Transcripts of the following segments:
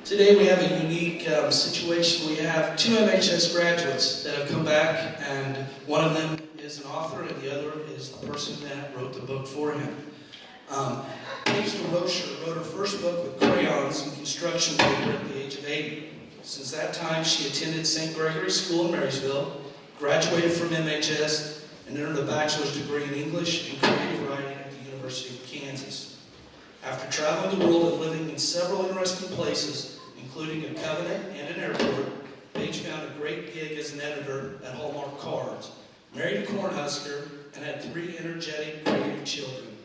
Today we have a unique situation. We have two MHS graduates that have come back, and one of them is an author and the other is the person that wrote the book for him. Paige DeRocher wrote her first book with crayons and construction paper at the age of 80. Since that time, she attended St. Gregory's School in Marysville, graduated from MHS, and earned a bachelor's degree in English and creative writing at the University of Kansas. After traveling the world and living in several interesting places, including a Covenant and an airport, Paige found a great gig as an editor at Hallmark Cards, married a Cornhusker, and had 3 energetic, creative children.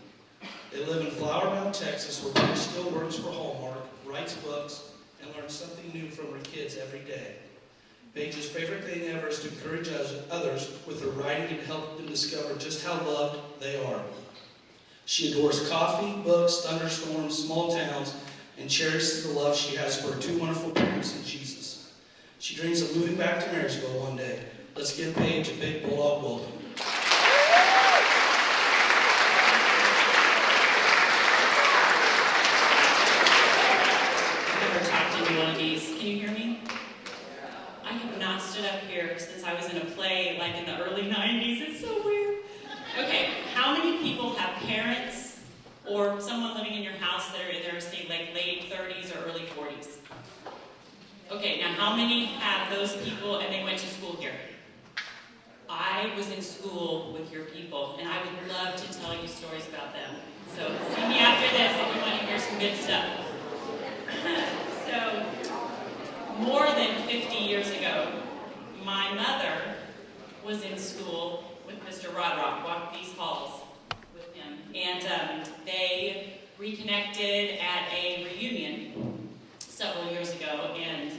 They live in Flower Mound, Texas, where Paige still works for Hallmark, writes books, and learns something new from her kids every day. Paige's favorite thing ever is to encourage others with her writing and help them discover just how loved they are. She adores coffee, books, thunderstorms, small towns, and cherishes the love she has for her 2 wonderful parents in Jesus. She dreams of moving back to Marysville one day. Let's give Paige a big bulldog welcome. Can you hear me? I have not stood up here since I was in a play like in the early 90s. It's so weird. Okay, how many people have parents or someone living in your house that are either, say, like late 30s or early 40s? Okay, now how many have those people and they went to school here? I was in school with your people, and I would love to tell you stories about them. So see me after this if you want to hear some good stuff. So, more than 50 years ago, my mother was in school with Mr. Rodrock, walked these halls with him, and they reconnected at a reunion several years ago, and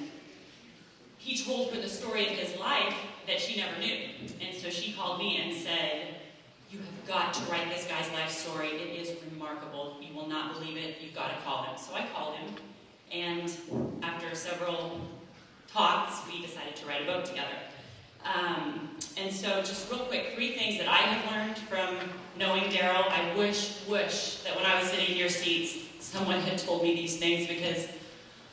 he told her the story of his life that she never knew. And so she called me and said, "You have got to write this guy's life story. It is remarkable. You will not believe it. You've got to call him." So I called him. And after several talks, we decided to write a book together. And so just real quick, 3 things that I have learned from knowing Darol. I wish that when I was sitting in your seats, someone had told me these things, because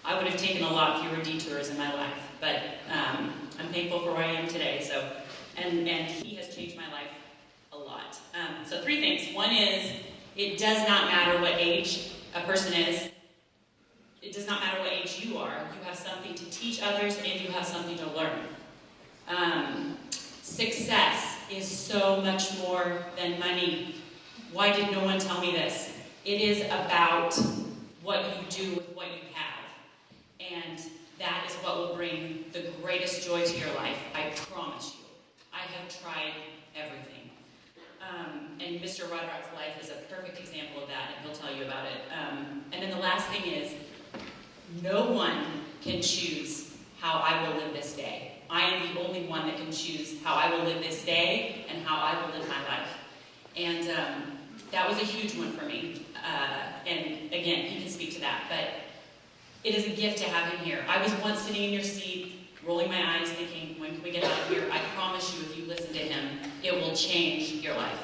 I would have taken a lot fewer detours in my life. But I'm thankful for where I am today. So, and he has changed my life a lot. So 3 things. One is, it does not matter what age a person is. It does not matter what age you are. You have something to teach others, and you have something to learn. Success is so much more than money. Why did no one tell me this? It is about what you do with what you have. And that is what will bring the greatest joy to your life, I promise you. I have tried everything. And Mr. Rodrock's life is a perfect example of that, and he'll tell you about it. And then the last thing is, no one can choose how I will live this day. I am the only one that can choose how I will live this day and how I will live my life. And that was a huge one for me. And again, he can speak to that. But it is a gift to have him here. I was once sitting in your seat, rolling my eyes, thinking, when can we get out of here? I promise you, if you listen to him, it will change your life.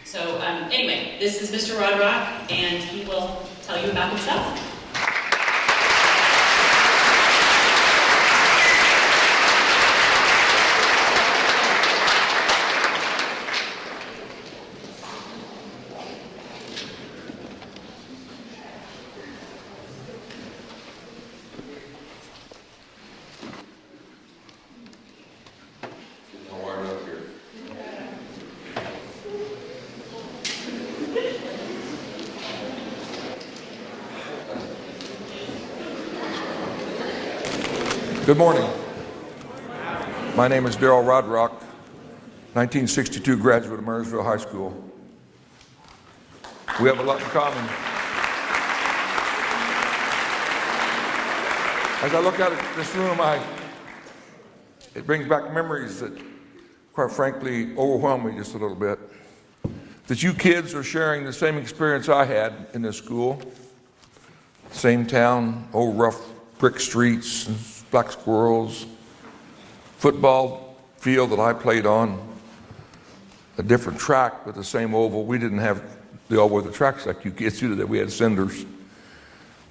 So anyway, this is Mr. Rodrock, and he will tell you about himself. Good morning. My name is Darol Rodrock, 1962 graduate of Marysville High School. We have a lot in common. As I look out at this room, it brings back memories that, quite frankly, overwhelm me just a little bit. That you kids are sharing the same experience I had in this school. Same town, old rough brick streets, and black squirrels, football field that I played on, a different track but the same oval. We didn't have the all-weather tracks like you kids do, that we had cinders.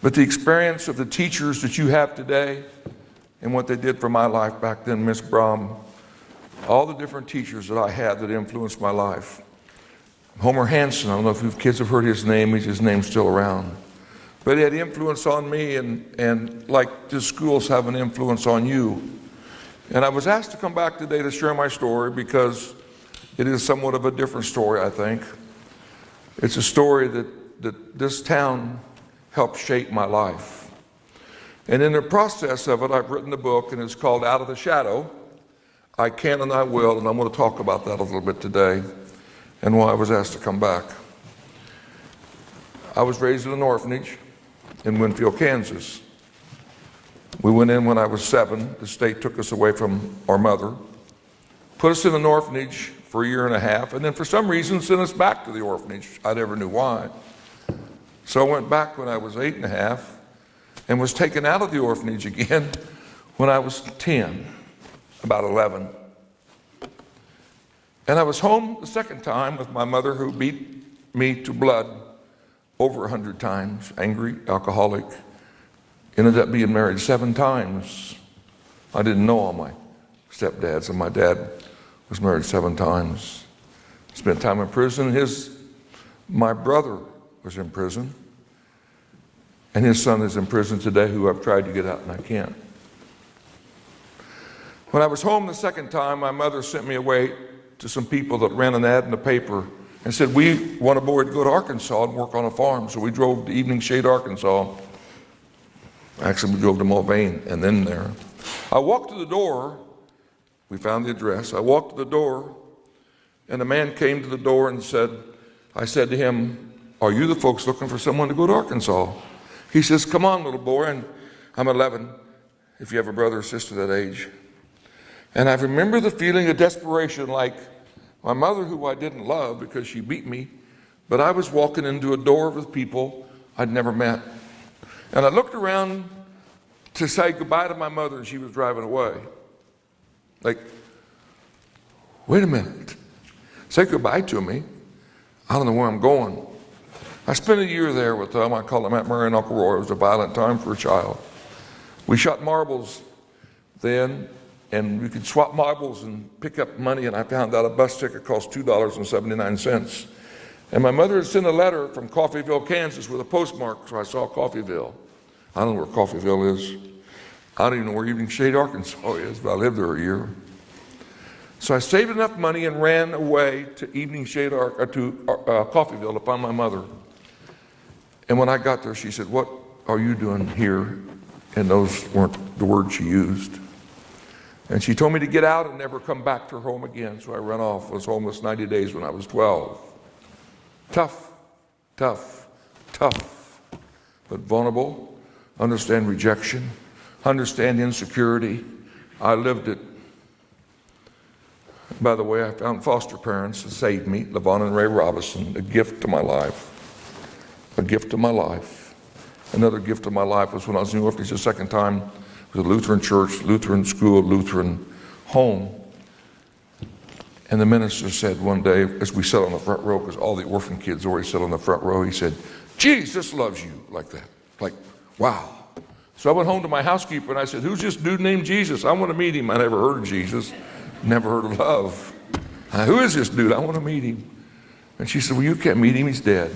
But the experience of the teachers that you have today and what they did for my life back then, Miss Brom, all the different teachers that I had that influenced my life. Homer Hansen, I don't know if you kids have heard his name, his name's still around. But he had influence on me, and like the schools have an influence on you. And I was asked to come back today to share my story because it is somewhat of a different story, I think. It's a story that this town helped shape my life. And in the process of it, I've written a book, and it's called Out of the Shadow. I Can and I Will, and I'm going to talk about that a little bit today and why I was asked to come back. I was raised in an orphanage in Winfield, Kansas. We went in when I was 7. The state took us away from our mother, put us in an orphanage for a year and a half, and then for some reason sent us back to the orphanage. I never knew why. So I went back when I was 8 and a half and was taken out of the orphanage again when I was 10, about 11. And I was home the second time with my mother, who beat me to blood over 100 times, angry, alcoholic. Ended up being married 7 times. I didn't know all my stepdads, and my dad was married 7 times. Spent time in prison. My brother was in prison, and his son is in prison today, who I've tried to get out and I can't. When I was home the second time, my mother sent me away to some people that ran an ad in the paper and said, we want a boy to go to Arkansas and work on a farm. So we drove to Evening Shade, Arkansas. Actually, we drove to Mulvane and then there. I walked to the door. We found the address. I walked to the door, and a man came to the door and I said to him, are you the folks looking for someone to go to Arkansas? He says, come on, little boy. And I'm 11, if you have a brother or sister that age. And I remember the feeling of desperation, like my mother, who I didn't love because she beat me, but I was walking into a door with people I'd never met. And I looked around to say goodbye to my mother, and she was driving away. Like, wait a minute. Say goodbye to me. I don't know where I'm going. I spent a year there with them. I called them Aunt Mary and Uncle Roy. It was a violent time for a child. We shot marbles then, and we could swap marbles and pick up money, and I found out a bus ticket cost $2.79. And my mother had sent a letter from Coffeyville, Kansas with a postmark, so I saw Coffeyville. I don't know where Coffeyville is. I don't even know where Evening Shade, Arkansas is, but I lived there a year. So I saved enough money and ran away to Evening Shade, Coffeyville to find my mother. And when I got there, she said, what are you doing here? And those weren't the words she used. And she told me to get out and never come back to her home again. So I ran off. I was homeless 90 days when I was 12. Tough, tough, tough, but vulnerable. Understand rejection. Understand insecurity. I lived it. By the way, I found foster parents that saved me, Levon and Ray Robinson, a gift to my life. A gift to my life. Another gift to my life was when I was in the orphanage the second time. It was a Lutheran church, Lutheran school, Lutheran home. And the minister said one day, as we sat on the front row, because all the orphan kids already sat on the front row, he said, Jesus loves you, like that. Like, wow. So I went home to my housekeeper and I said, who's this dude named Jesus? I want to meet him. I never heard of Jesus, never heard of love. Who is this dude? I want to meet him. And she said, well, you can't meet him, he's dead.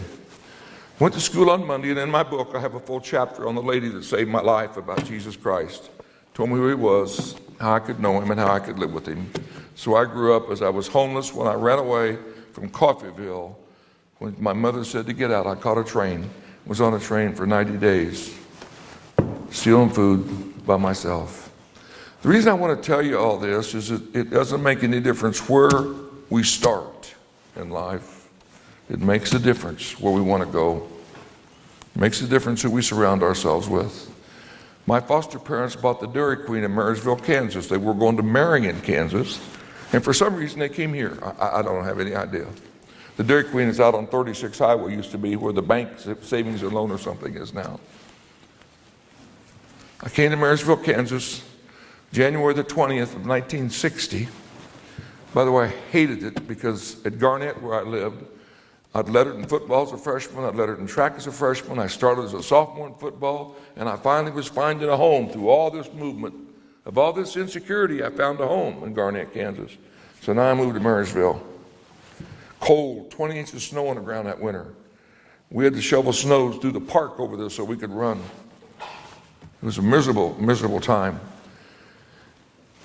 Went to school on Monday, and in my book I have a full chapter on the lady that saved my life about Jesus Christ. Told me who he was, how I could know him, and how I could live with him. So I grew up as I was homeless when I ran away from Coffeyville. When my mother said to get out, I caught a train. Was on a train for 90 days, stealing food by myself. The reason I want to tell you all this is that it doesn't make any difference where we start in life. It makes a difference where we want to go. It makes a difference who we surround ourselves with. My foster parents bought the Dairy Queen in Marysville, Kansas. They were going to Marion, Kansas, and for some reason they came here. I don't have any idea. The Dairy Queen is out on 36 Highway, used to be where the bank savings and loan or something is now. I came to Marysville, Kansas, January the 20th of 1960. By the way, I hated it because at Garnett, where I lived, I'd lettered in football as a freshman. I'd lettered in track as a freshman. I started as a sophomore in football, and I finally was finding a home through all this movement. Of all this insecurity, I found a home in Garnett, Kansas. So now I moved to Marysville. Cold, 20 inches of snow on the ground that winter. We had to shovel snows through the park over there so we could run. It was a miserable, miserable time.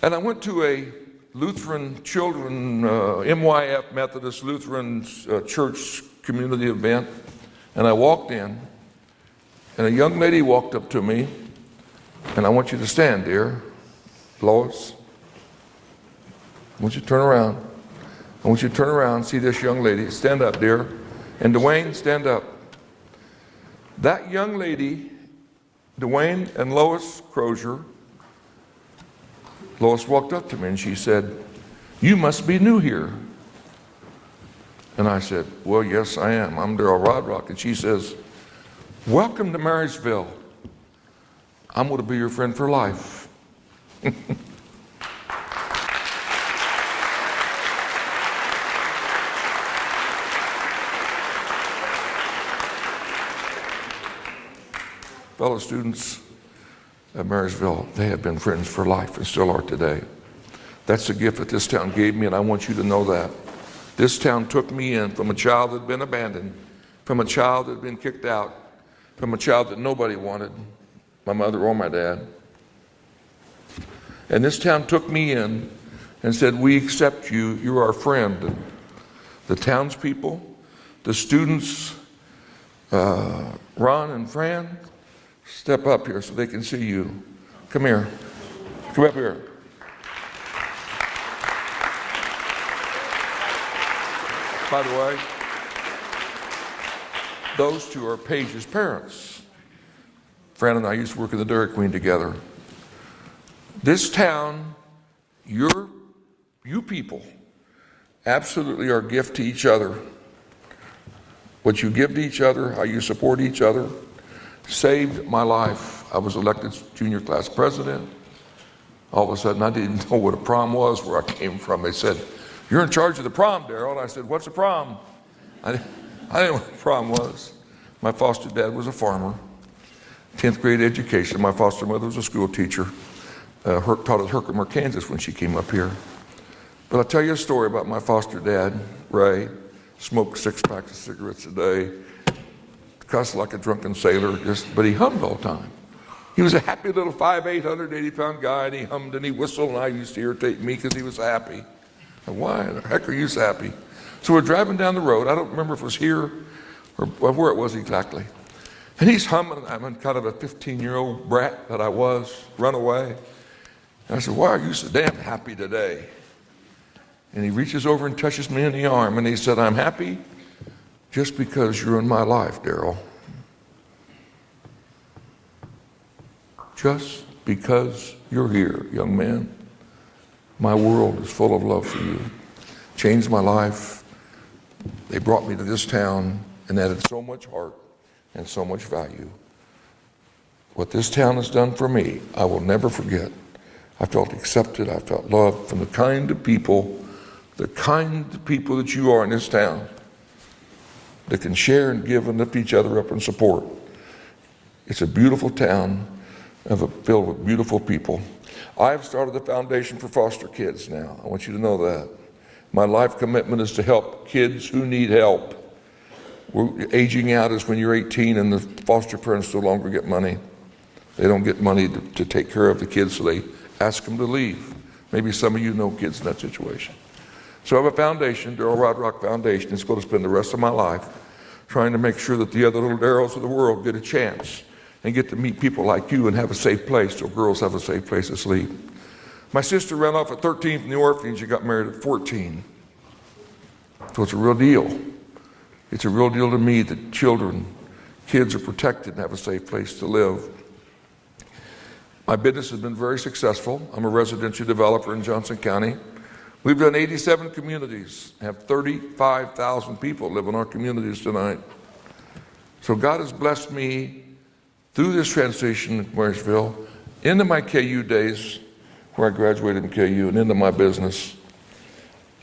And I went to a Lutheran children, MYF, Methodist Lutheran church community event, and I walked in, and a young lady walked up to me, and I want you to stand, dear. Lois, I want you to turn around. I want you to turn around, see this young lady. Stand up, dear. And Dwayne, stand up. That young lady, Dwayne and Lois Crozier, Lois walked up to me and she said, "You must be new here." And I said, "Well, yes, I am. I'm Darol Rodrock." And she says, "Welcome to Marysville. I'm going to be your friend for life." Fellow students at Marysville, they have been friends for life and still are today. That's the gift that this town gave me, and I want you to know that. This town took me in from a child that had been abandoned, from a child that had been kicked out, from a child that nobody wanted, my mother or my dad. And this town took me in and said, "We accept you, you're our friend." And the townspeople, the students, Ron and Fran, step up here so they can see you. Come here. Come up here. By the way, those two are Paige's parents. Fran and I used to work in the Dairy Queen together. This town, you people, absolutely are a gift to each other. What you give to each other, how you support each other, saved my life. I was elected junior class president. All of a sudden, I didn't know what a prom was, where I came from. They said, "You're in charge of the prom, Darol." And I said, "What's a prom?" I didn't know what a prom was. My foster dad was a farmer, 10th grade education. My foster mother was a school teacher. Taught at Herkimer, Kansas when she came up here. But I'll tell you a story about my foster dad, Ray. Smoked 6 packs of cigarettes a day. Cussed like a drunken sailor, but he hummed all the time. He was a happy little 5'8", 180-pound guy, and he hummed and he whistled, and I used to irritate me because he was happy. And why the heck are you so happy? So we're driving down the road. I don't remember if it was here or where it was exactly. And he's humming, and I'm kind of a 15-year-old brat that I was, runaway. And I said, "Why are you so damn happy today?" And he reaches over and touches me in the arm, and he said, "I'm happy just because you're in my life, Darol. Just because you're here, young man. My world is full of love for you. Changed my life. They brought me to this town and added so much heart and so much value. What this town has done for me, I will never forget. I felt accepted. I felt loved from the kind of people that you are in this town, that can share and give and lift each other up and support. It's a beautiful town filled with beautiful people. I've started the foundation for foster kids now. I want you to know that. My life commitment is to help kids who need help. Aging out is when you're 18 and the foster parents no longer get money. They don't get money to take care of the kids, so they ask them to leave. Maybe some of you know kids in that situation. So I have a foundation, Darol Rodrock Foundation. It's going to spend the rest of my life trying to make sure that the other little Darols of the world get a chance and get to meet people like you and have a safe place, so girls have a safe place to sleep. My sister ran off at 13 from the orphanage and got married at 14. So it's a real deal. It's a real deal to me that kids are protected and have a safe place to live. My business has been very successful. I'm a residential developer in Johnson County. We've done 87 communities, have 35,000 people live in our communities tonight. So God has blessed me through this transition in Marysville, into my KU days, where I graduated in KU, and into my business.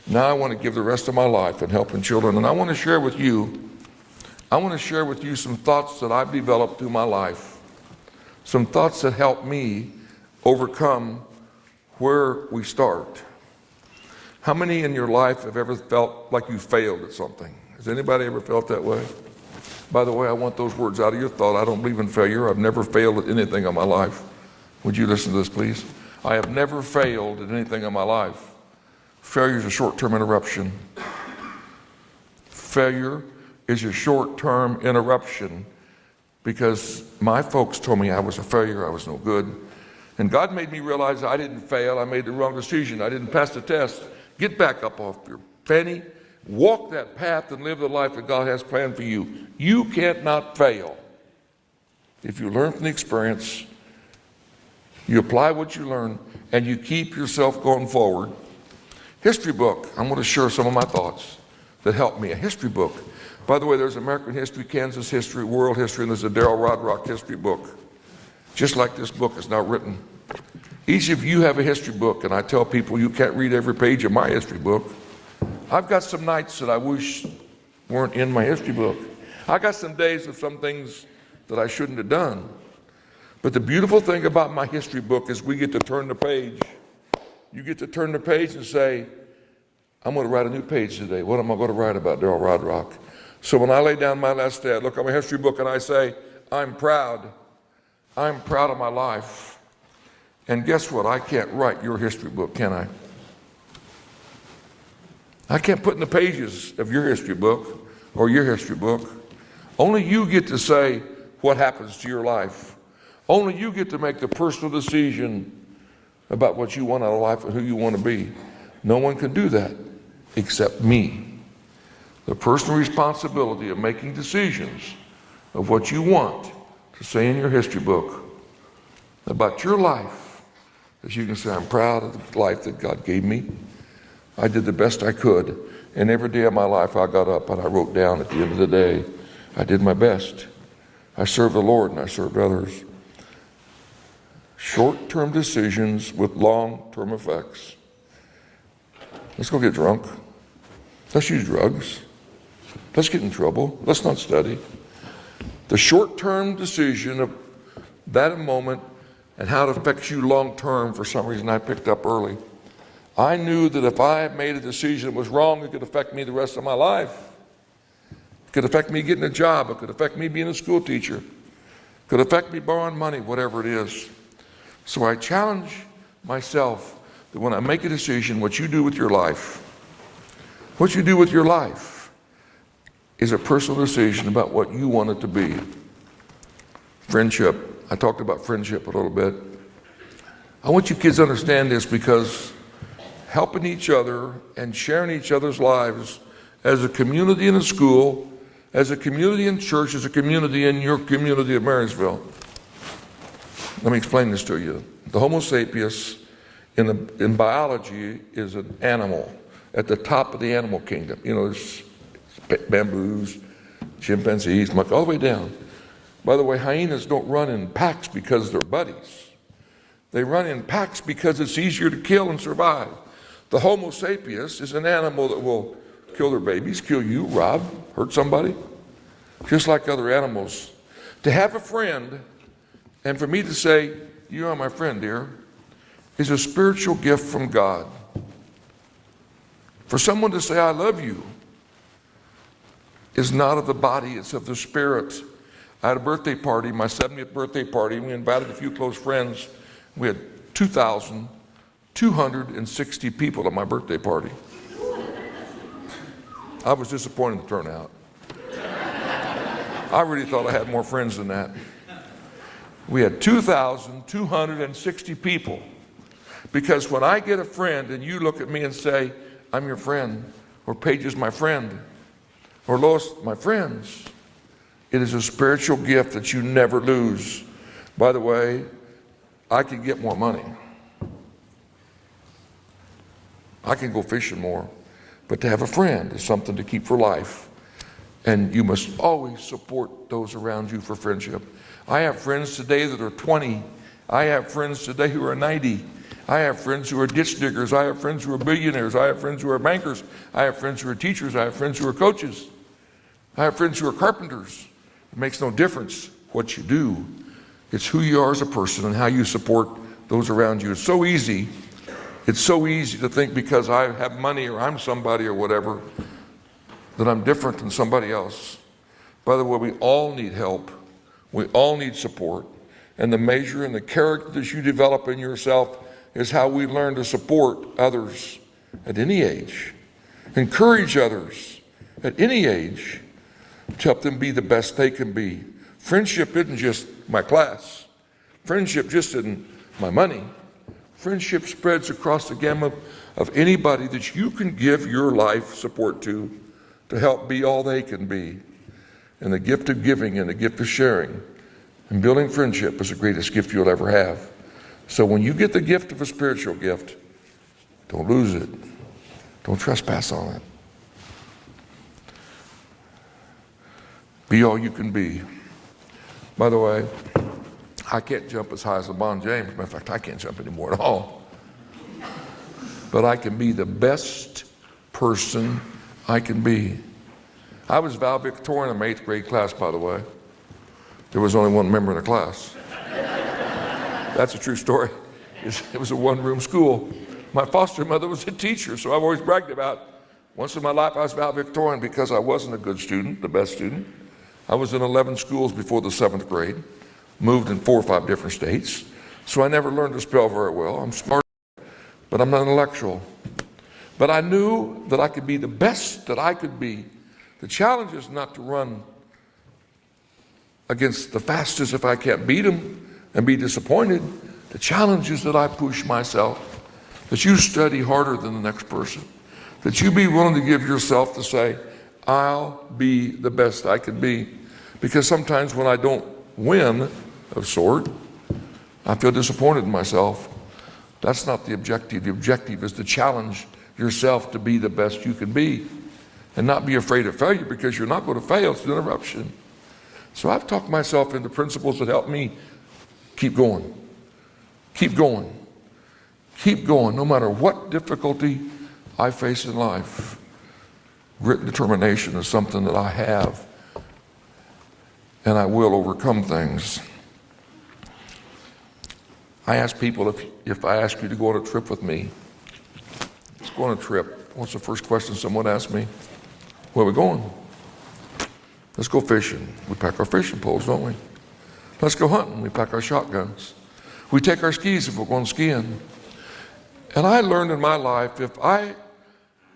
Now I want to give the rest of my life in helping children. And I want to share with you some thoughts that I've developed through my life. Some thoughts that help me overcome where we start. How many in your life have ever felt like you failed at something? Has anybody ever felt that way? By the way, I want those words out of your thought. I don't believe in failure. I've never failed at anything in my life. Would you listen to this, please? I have never failed at anything in my life. Failure is a short-term interruption. Failure is a short-term interruption because my folks told me I was a failure, I was no good. And God made me realize I didn't fail, I made the wrong decision, I didn't pass the test. Get back up off your fanny, walk that path and live the life that God has planned for you. You can't not fail. If you learn from the experience, you apply what you learn, and you keep yourself going forward. History book. I'm going to share some of my thoughts that helped me. A history book. By the way, there's American history, Kansas history, world history, and there's a Darol Rodrock history book. Just like this book is now written. Each of you have a history book, and I tell people you can't read every page of my history book. I've got some nights that I wish weren't in my history book. I got some days of some things that I shouldn't have done. But the beautiful thing about my history book is we get to turn the page. You get to turn the page and say, I'm going to write a new page today. What am I going to write about Darol Rodrock? So when I lay down my last day, I look at my history book and I say, I'm proud. I'm proud of my life. And guess what? I can't write your history book, can I? I can't put in the pages of your history book or your history book. Only you get to say what happens to your life. Only you get to make the personal decision about what you want out of life and who you want to be. No one can do that except me. The personal responsibility of making decisions of what you want to say in your history book about your life, as you can say, I'm proud of the life that God gave me. I did the best I could, and every day of my life I got up and I wrote down at the end of the day, I did my best. I served the Lord and I served others. Short-term decisions with long-term effects. Let's go get drunk. Let's use drugs. Let's get in trouble. Let's not study. The short-term decision of that moment and how it affects you long-term, for some reason I picked up early. I knew that if I made a decision that was wrong, it could affect me the rest of my life. It could affect me getting a job. It could affect me being a school teacher. It could affect me borrowing money, whatever it is. So I challenge myself that when I make a decision, what you do with your life is a personal decision about what you want it to be. Friendship. I talked about friendship a little bit. I want you kids to understand this because helping each other and sharing each other's lives as a community in a school, as a community in church, as a community in your community of Marysville. Let me explain this to you. The Homo sapiens in biology is an animal at the top of the animal kingdom. You know, there's bamboos, chimpanzees, all the way down. By the way, hyenas don't run in packs because they're buddies. They run in packs because it's easier to kill and survive. The Homo sapiens is an animal that will kill their babies, kill you, rob, hurt somebody, just like other animals. To have a friend, and for me to say, you are my friend, dear, is a spiritual gift from God. For someone to say, I love you, is not of the body, it's of the spirit. I had a birthday party, my 70th birthday party, and we invited a few close friends. We had 2,260 people at my birthday party. I was disappointed in the turnout. I really thought I had more friends than that. We had 2,260 people. Because when I get a friend and you look at me and say, I'm your friend, or Paige is my friend, or Lois, my friends, it is a spiritual gift that you never lose. By the way, I can get more money. I can go fishing more. But to have a friend is something to keep for life. And you must always support those around you for friendship. I have friends today that are 20. I have friends today who are 90. I have friends who are ditch diggers. I have friends who are billionaires. I have friends who are bankers. I have friends who are teachers. I have friends who are coaches. I have friends who are carpenters. It makes no difference what you do. It's who you are as a person and how you support those around you. It's so easy to think because I have money or I'm somebody or whatever that I'm different than somebody else. By the way, we all need help. We all need support. And the measure and the character that you develop in yourself is how we learn to support others at any age. Encourage others at any age to help them be the best they can be. Friendship isn't just my class. Friendship just isn't my money. Friendship spreads across the gamut of anybody that you can give your life support to help be all they can be. And the gift of giving and the gift of sharing and building friendship is the greatest gift you'll ever have. So when you get the gift of a spiritual gift, don't lose it. Don't trespass on it. Be all you can be. By the way, I can't jump as high as LeBron James. Matter of fact, I can't jump anymore at all. But I can be the best person I can be. I was valedictorian in my 8th grade class, by the way. There was only one member in the class. That's a true story. It was a one-room school. My foster mother was a teacher, so I've always bragged about, once in my life I was valedictorian because I wasn't a good student, the best student. I was in 11 schools before the 7th grade, moved in 4 or 5 different states, so I never learned to spell very well. I'm smart, but I'm not intellectual. But I knew that I could be the best that I could be. The challenge is not to run against the fastest if I can't beat them and be disappointed. The challenge is that I push myself, that you study harder than the next person, that you be willing to give yourself to say, I'll be the best I can be. Because sometimes when I don't win of sort, I feel disappointed in myself. That's not the objective. The objective is to challenge yourself to be the best you can be and not be afraid of failure, because you're not going to fail. It's an interruption. So I've talked myself into principles that help me keep going. Keep going. Keep going, no matter what difficulty I face in life. Grit and determination is something that I have, and I will overcome things. I ask people, if I ask you to go on a trip with me, let's go on a trip. What's the first question someone asks me? Where are we going? Let's go fishing. We pack our fishing poles, don't we? Let's go hunting. We pack our shotguns. We take our skis if we're going skiing. And I learned in my life, if I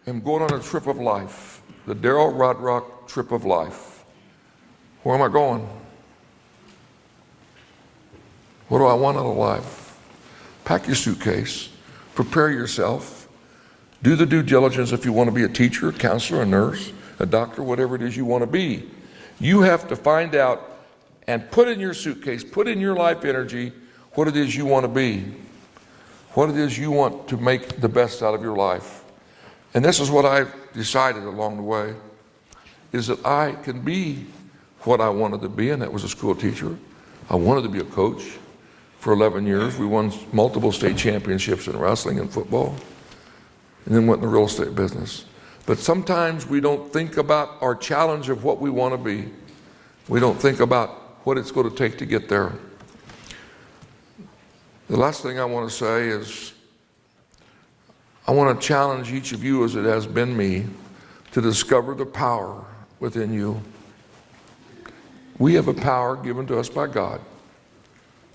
am going on a trip of life, the Darol Rodrock trip of life, where am I going? What do I want out of life? Pack your suitcase. Prepare yourself. Do the due diligence if you want to be a teacher, a counselor, a nurse, a doctor, whatever it is you want to be. You have to find out and put in your suitcase, put in your life energy, what it is you want to be, what it is you want to make the best out of your life. And this is what I've decided along the way, is that I can be what I wanted to be, and that was a school teacher. I wanted to be a coach. For 11 years, we won multiple state championships in wrestling and football, and then went in the real estate business. But sometimes we don't think about our challenge of what we want to be. We don't think about what it's going to take to get there. The last thing I want to say is I want to challenge each of you, as it has been me, to discover the power within you. We have a power given to us by God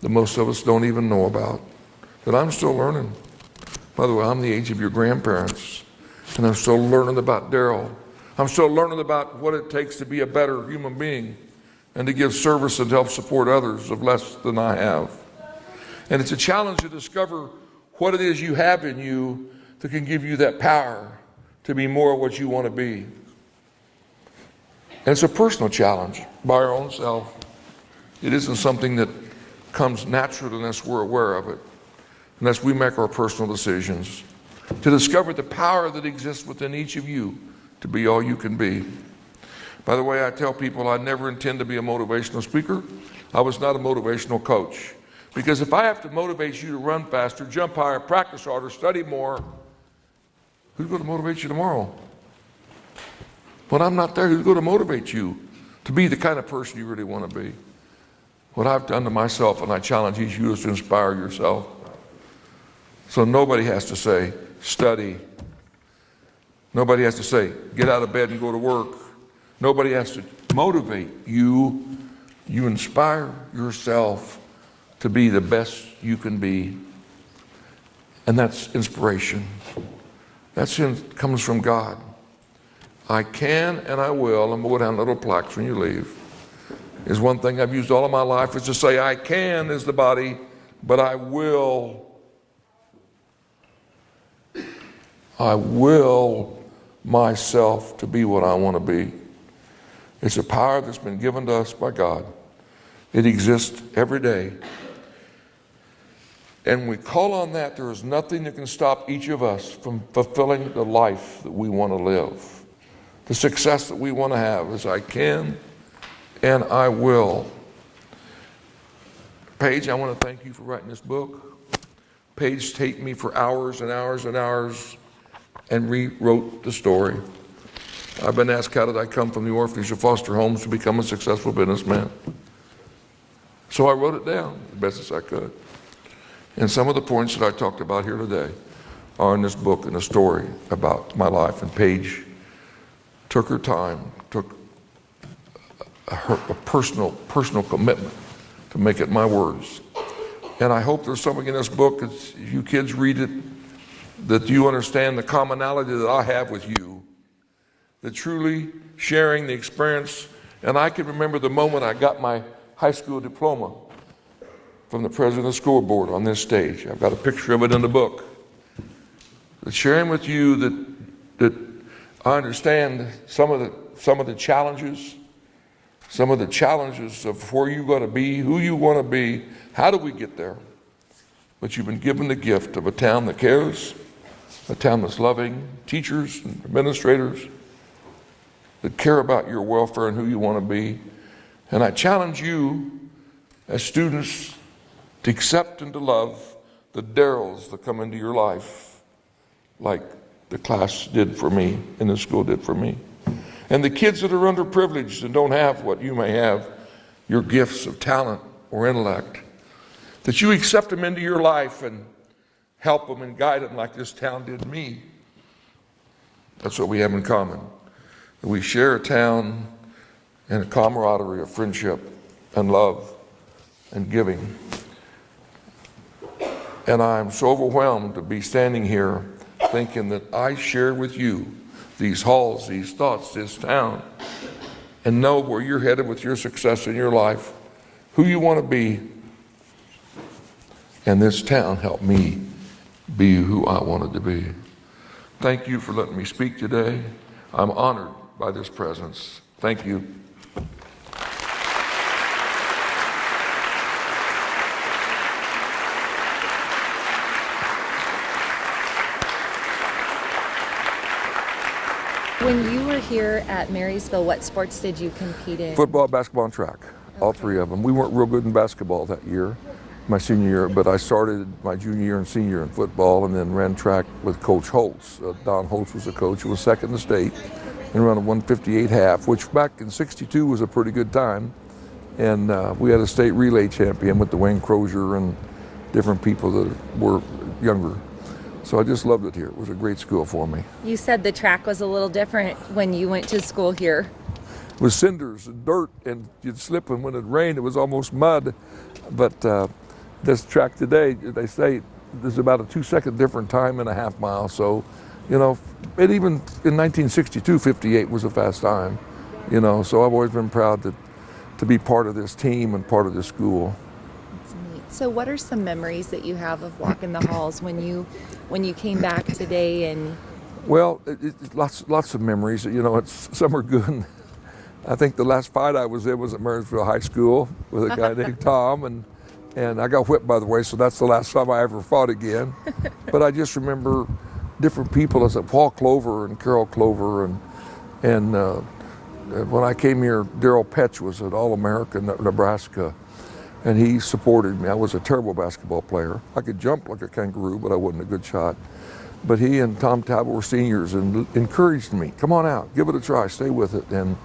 that most of us don't even know about, that I'm still learning. By the way, I'm the age of your grandparents, and I'm still learning about Darol. I'm still learning about what it takes to be a better human being and to give service and help support others of less than I have. And it's a challenge to discover what it is you have in you that can give you that power to be more of what you want to be. And it's a personal challenge by our own self. It isn't something that comes naturally unless we're aware of it, unless we make our personal decisions, to discover the power that exists within each of you to be all you can be. By the way, I tell people I never intend to be a motivational speaker. I was not a motivational coach. Because if I have to motivate you to run faster, jump higher, practice harder, study more, who's going to motivate you tomorrow? When I'm not there, who's going to motivate you to be the kind of person you really want to be? What I've done to myself, and I challenge each of you, is to inspire yourself. So nobody has to say, study. Nobody has to say, get out of bed and go to work. Nobody has to motivate you. You inspire yourself to be the best you can be. And that's inspiration. Comes from God. I can and I will, and we'll go down little plaques when you leave. Is one thing I've used all of my life is to say, I can is the body, but I will myself to be what I want to be. It's a power that's been given to us by God. It exists every day. And we call on that. There is nothing that can stop each of us from fulfilling the life that we want to live. The success that we want to have is I can and I will. Paige, I want to thank you for writing this book. Paige taped me for hours and hours and hours and rewrote the story. I've been asked, how did I come from the orphanage of foster homes to become a successful businessman? So I wrote it down as best as I could. And some of the points that I talked about here today are in this book and a story about my life. And Paige took her time, took a personal commitment to make it my words. And I hope there's something in this book, as you kids read it, that you understand the commonality that I have with you, that truly sharing the experience. And I can remember the moment I got my high school diploma from the president of the school board on this stage. I've got a picture of it in the book. That sharing with you that I understand some of the challenges of where you're going to be, who you want to be, how do we get there? But you've been given the gift of a town that cares, a town that's loving, teachers and administrators that care about your welfare and who you want to be. And I challenge you as students to accept and to love the Darols that come into your life, like the class did for me and the school did for me. And the kids that are underprivileged and don't have what you may have, your gifts of talent or intellect, that you accept them into your life and help them and guide them like this town did me. That's what we have in common. We share a town and a camaraderie of friendship and love and giving. And I'm so overwhelmed to be standing here thinking that I share with you these halls, these thoughts, this town, and know where you're headed with your success in your life, who you want to be. And this town helped me be who I wanted to be. Thank you for letting me speak today. I'm honored by this presence. Thank you. When you were here at Marysville, what sports did you compete in? Football, basketball, and track. All three of them. We weren't real good in basketball that year, my senior year, but I started my junior year and senior year in football and then ran track with Coach Holtz. Don Holtz was the coach. He was second in the state and ran a 158 half, which back in '62 was a pretty good time. And we had a state relay champion with Dwayne Crozier and different people that were younger. So I just loved it here. It was a great school for me. You said the track was a little different when you went to school here. It was cinders and dirt, and you'd slip, and when it rained, it was almost mud. But this track today, they say there's about a 2-second different time in a half mile. So, you know, it even in 1962, 58 was a fast time. You know, so I've always been proud to be part of this team and part of this school. That's neat. So what are some memories that you have of walking the halls when you came back today? And well, lots of memories. You know, some are good. I think the last fight I was in was at Marysville High School with a guy named Tom, and I got whipped, by the way, so that's the last time I ever fought again. But I just remember different people, as Paul Clover and Carol Clover, and when I came here, Darrell Petch was at All-American Nebraska. and he supported me. I was a terrible basketball player. I could jump like a kangaroo, but I wasn't a good shot. But he and Tom Talbot were seniors and encouraged me, come on out, give it a try, stay with it. And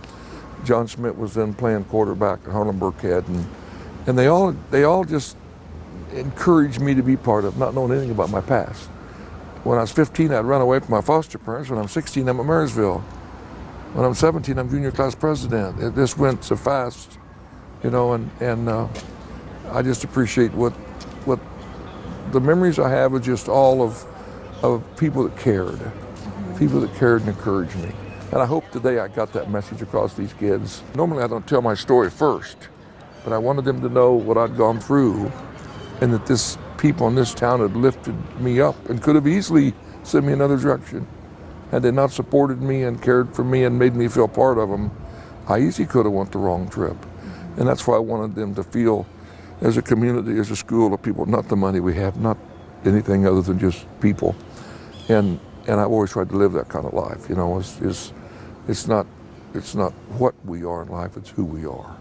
John Schmidt was then playing quarterback at Harlem Burkhead, and they all just encouraged me to be part of, not knowing anything about my past. When I was 15, I'd run away from my foster parents. When I'm 16, I'm at Marysville. When I'm 17, I'm junior class president. It just went so fast, you know, and I just appreciate what the memories I have are just all of people that cared and encouraged me. And I hope today I got that message across these kids. Normally I don't tell my story first, but I wanted them to know what I'd gone through and that this people in this town had lifted me up and could have easily sent me another direction. Had they not supported me and cared for me and made me feel part of them, I easily could have went the wrong trip. And that's why I wanted them to feel, as a community, as a school of people, not the money we have, not anything other than just people. And I've always tried to live that kind of life. You know, it's not what we are in life, it's who we are.